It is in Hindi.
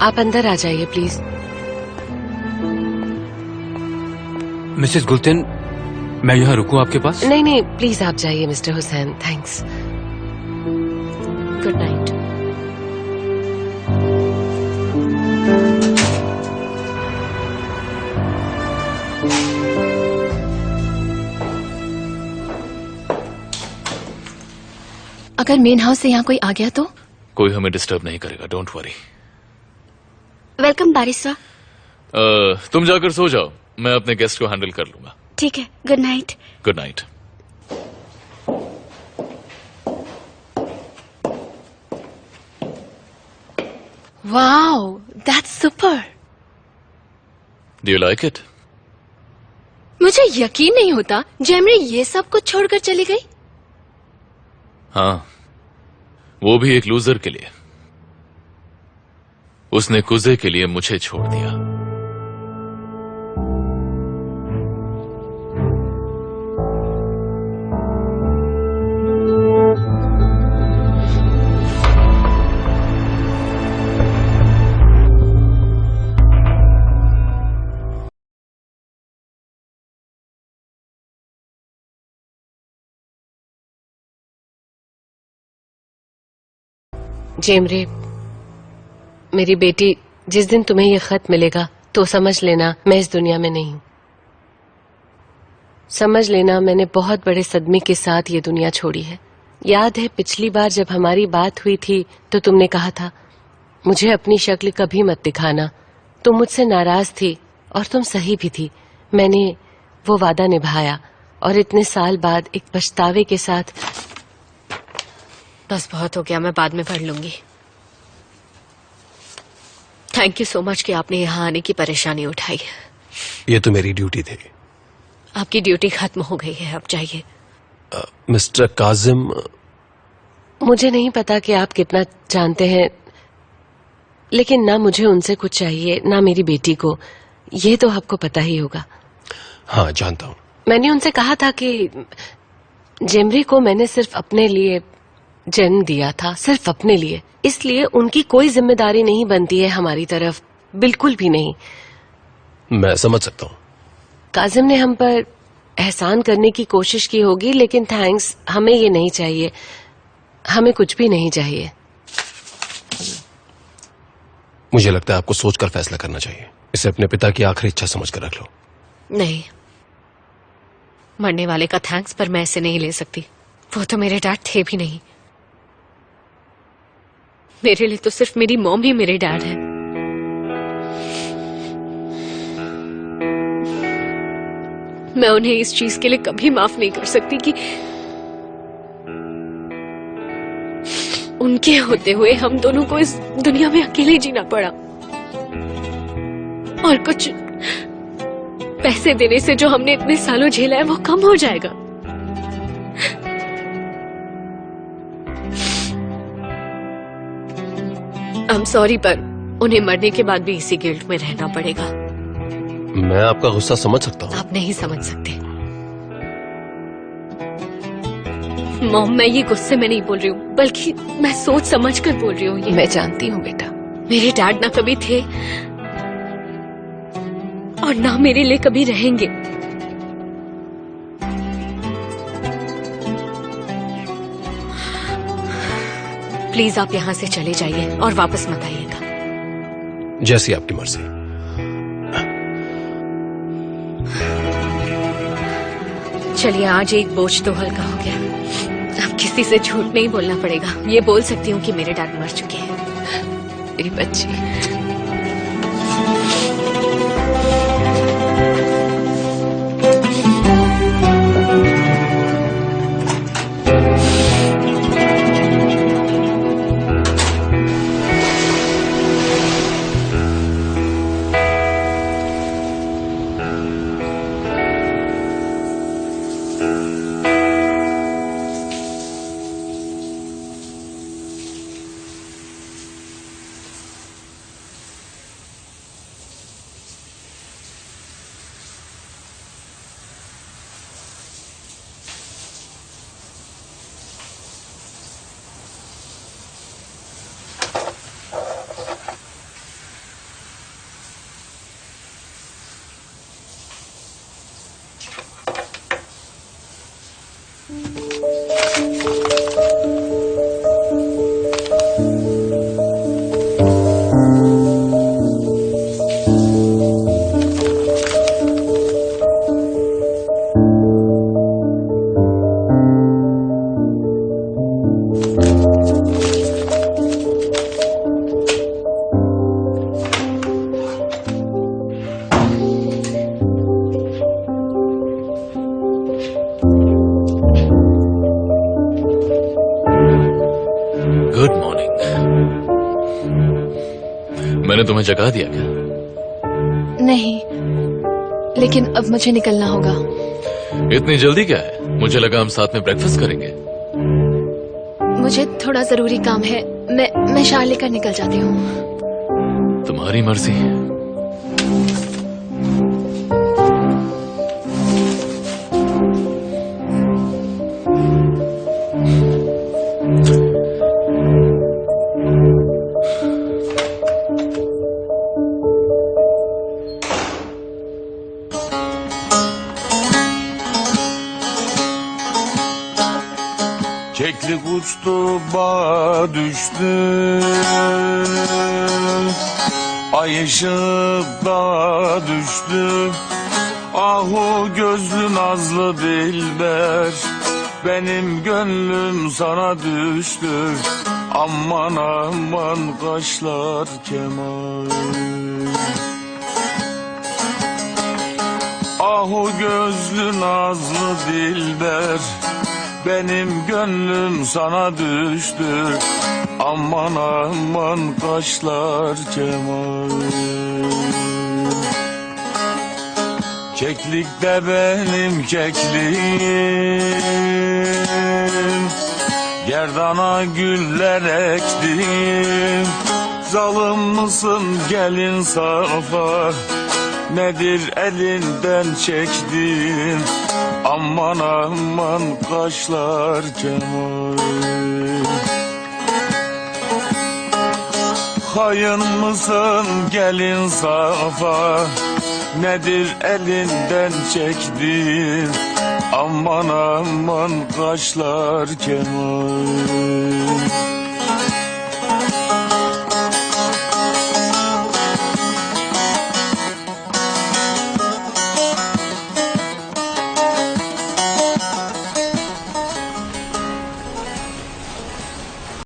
आप अंदर आ जाइए प्लीज। मिसेस गुलतेन, मैं यहाँ रुकूं आपके पास? नहीं नहीं, प्लीज आप जाइए mister Hussain, thanks. Good night. अगर मेन हाउस से यहाँ कोई आ गया तो? कोई हमें डिस्टर्ब नहीं करेगा, डोंट वरी। Welcome barista. तुम जाकर सो जाओ, मैं अपने गेस्ट को हैंडल कर लूंगा। ठीक है, good night. Good night. Wow, that's super. Do you like it? मुझे यकीन नहीं होता जेमरी ये सब कुछ छोड़कर चली गई। हाँ, वो भी एक लूजर के लिए। उसने कुजे के लिए मुझे छोड़ दिया। जेमरे, मेरी बेटी, जिस दिन तुम्हें यह खत मिलेगा तो समझ लेना मैं इस दुनिया में नहीं हूं। समझ लेना मैंने बहुत बड़े सदमे के साथ ये दुनिया छोड़ी है। याद है पिछली बार जब हमारी बात हुई थी तो तुमने कहा था मुझे अपनी शक्ल कभी मत दिखाना। तुम मुझसे नाराज थी और तुम सही भी थी। मैंने वो वादा निभाया और इतने साल बाद एक पछतावे के साथ। बस बहुत हो गया, मैं बाद में पढ़ लूंगी। थैंक यू सो मच कि आपने यहाँ आने की परेशानी उठाई। ये तो मेरी ड्यूटी थी। आपकी ड्यूटी खत्म हो गई है, अब जाइए। मिस्टर काजिम, मुझे नहीं पता कि आप कितना जानते हैं, लेकिन ना मुझे उनसे कुछ चाहिए ना मेरी बेटी को। ये तो आपको पता ही होगा। हाँ जानता हूँ। मैंने उनसे कहा था कि जेमरी को मैंने सिर्फ अपने लिए जन्म दिया था, सिर्फ अपने लिए। इसलिए उनकी कोई जिम्मेदारी नहीं बनती है हमारी तरफ, बिल्कुल भी नहीं। मैं समझ सकता हूँ। काजिम ने हम पर एहसान करने की कोशिश की होगी, लेकिन थैंक्स, हमें ये नहीं चाहिए। हमें कुछ भी नहीं चाहिए। मुझे लगता है आपको सोचकर फैसला करना चाहिए। इसे अपने पिता की आखिरी इच्छा समझकर रख लो। नहीं, मरने वाले का थैंक्स पर मैं इसे नहीं ले सकती। वो तो मेरे डैड थे भी नहीं। मेरे लिए तो सिर्फ मेरी मॉम ही मेरे डैड है। मैं उन्हें इस चीज के लिए कभी माफ नहीं कर सकती कि उनके होते हुए हम दोनों को इस दुनिया में अकेले जीना पड़ा। और कुछ पैसे देने से जो हमने इतने सालों झेला है वो कम हो जाएगा। I'm sorry, पर उन्हें मरने के बाद भी इसी गिल्ट में रहना पड़ेगा। मैं आपका गुस्सा समझ सकता हूँ। आप नहीं समझ सकते। मॉम, मैं ये गुस्से में नहीं बोल रही हूँ, बल्कि मैं सोच समझ कर बोल रही हूँ। ये मैं जानती हूँ बेटा। मेरे डैड ना कभी थे और ना मेरे लिए कभी रहेंगे। प्लीज आप यहाँ से चले जाइए और वापस मत आइएगा। जैसी आपकी मर्जी। चलिए, आज एक बोझ तो हल्का हो गया। अब किसी से झूठ नहीं बोलना पड़ेगा। ये बोल सकती हूँ कि मेरे डैड मर चुके हैं। मेरी बच्ची। Good morning. मैंने तुम्हें जगा दिया क्या? नहीं, लेकिन अब मुझे निकलना होगा। इतनी जल्दी क्या है? मुझे लगा हम साथ में ब्रेकफास्ट करेंगे। मुझे थोड़ा जरूरी काम है। मैं शाल लेकर निकल जाती हूँ। तुम्हारी मर्जी। Keklik uçtu, bağa düştü. Ay ışığı dağa düştü. Ahu gözlü nazlı dilber, benim gönlüm sana düştü. Aman aman kaşlar kemal. Ahu gözlü nazlı dilber, benim gönlüm sana düştü. Aman aman kaşlar kemal. Keklik de benim kekliğim, gerdana güller ektim. Zalım mısın gelin safa, nedir elinden çektin? Aman aman kaşlar kemal. Hayın mısın gelin safa, nedir elinden çektin? Aman aman kaşlar kemal.